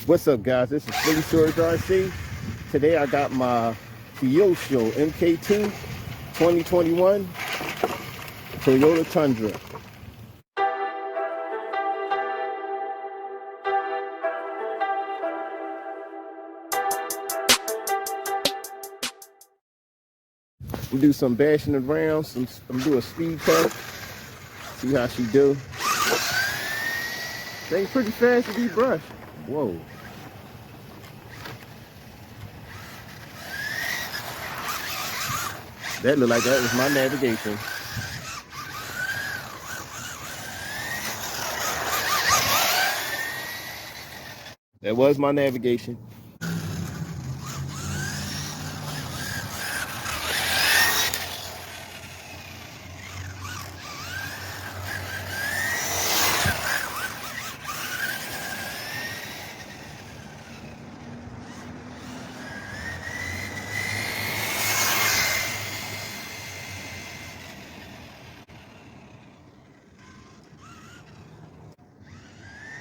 What's up, guys? This is Phillyswords RC. Today I got my Kyosho MK2 2021 Toyota Tundra. We do some bashing around, I'm doing a speed test. See how she do. Thing's pretty fast to be brushed. Whoa. That looked like that was my navigation. That was my navigation.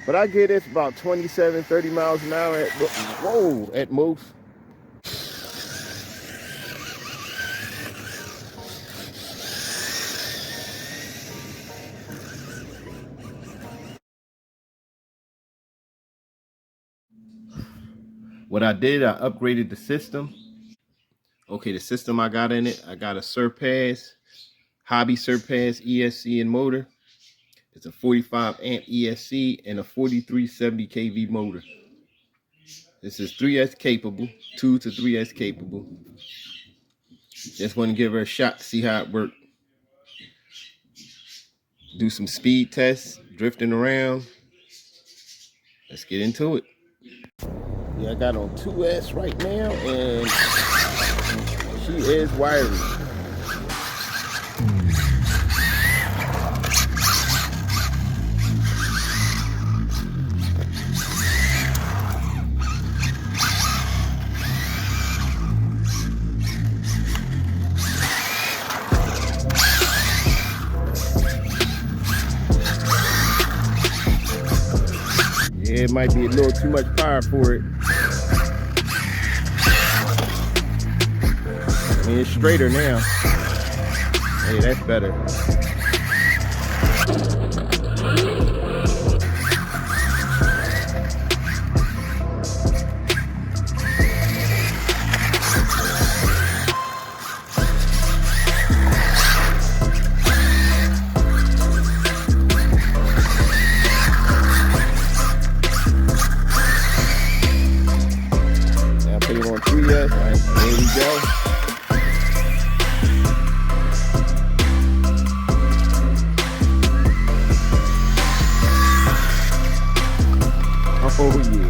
But I get it's about 27, 30 miles an hour at, whoa, at most. What I did, I upgraded the system. Okay, the system I got in it, I got a Surpass, Hobby Surpass ESC and motor. It's a 45 amp ESC and a 4370 kV motor. This is 3S capable, 2 to 3S capable. Just want to give her a shot to see how it works. Do some speed tests, drifting around. Let's get into it. Yeah, I got on 2S right now, and she is wiry. Yeah, it might be a little too much power for it. I mean, it's straighter now. Hey, that's better. Now put it on 3S. Right, there we go. Oh yeah.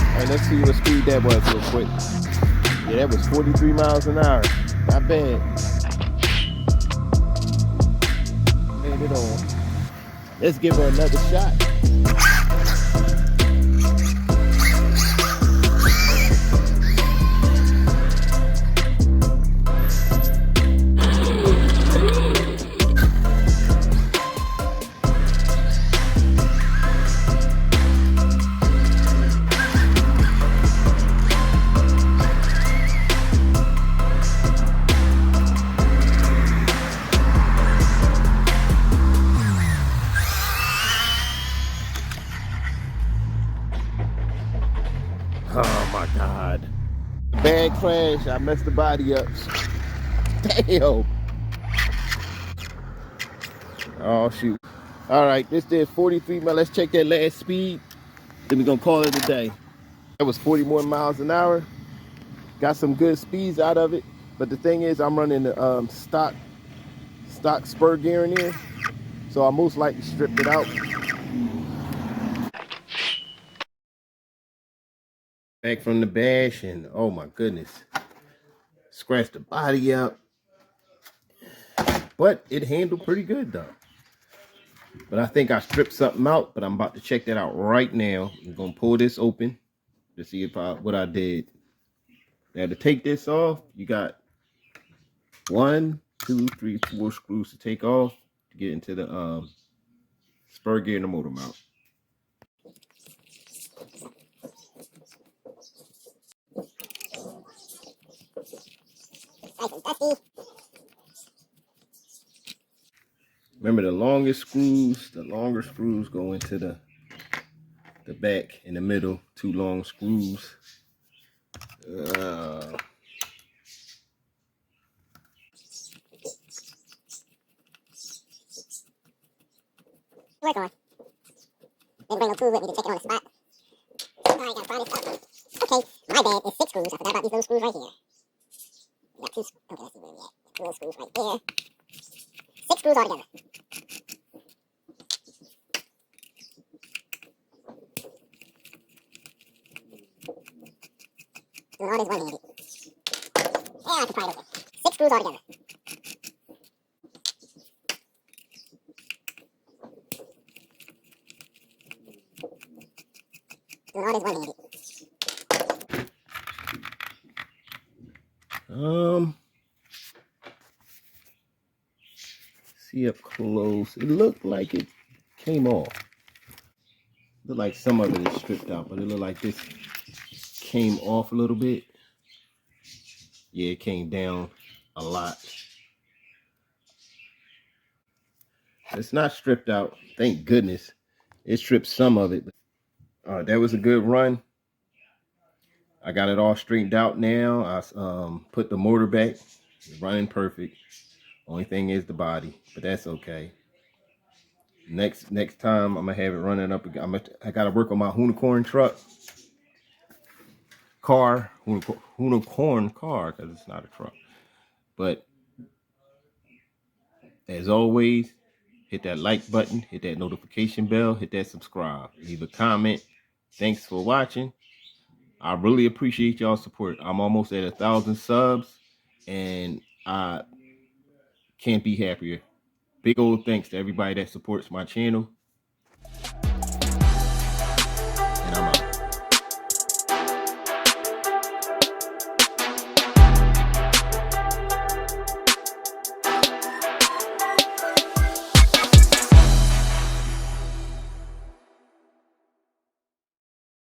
All right, let's see what speed that was real quick. Yeah, that was 43 miles an hour. Not bad. It on. Let's give her another shot. Oh my God. Bad crash. I messed the body up. Damn. Oh shoot. All right, this did 43 miles. Let's check that last speed. Then we're gonna call it a day. That was 40 more miles an hour. Got some good speeds out of it. But the thing is, I'm running the stock spur gear in there. So I most likely stripped it out. Back from the bash, and oh my goodness, scratched the body up. but it handled pretty good though. But I think I stripped something out, but I'm about to check that out right now. I'm gonna pull this open to see if what I did. Now to take this off, you got 1, 2, 3, 4 screws to take off to get into the spur gear and the motor mount. Remember the longer screws go into the back in the middle, 2 long screws. Work on. Didn't bring no tools with me to check it on the spot. Alright, gotta pry this up. Okay, my bad. It's 6 screws. I forgot about these little screws right here. We got 2. Okay, let's see where we at. 2 little screws right there. 6 screws altogether. Doing all this one-handed. Yeah, I can pry it open. 6 screws altogether. Doing all this one-handed. See up close. It looked like it came off. Looked like some of it is stripped out, but it looked like this came off a little bit. Yeah, it came down a lot. It's not stripped out, thank goodness. It stripped some of it. That was a good run. I got it all straightened out now. I put the motor back. It's running perfect. Only thing is the body, but that's okay. Next time I'm gonna have it running up again. I gotta work on my unicorn car, because it's not a truck. But as always, hit that like button, hit that notification bell, hit that subscribe, leave a comment. Thanks for watching. I really appreciate y'all's support. I'm almost at 1,000 subs, and I can't be happier. Big old thanks to everybody that supports my channel.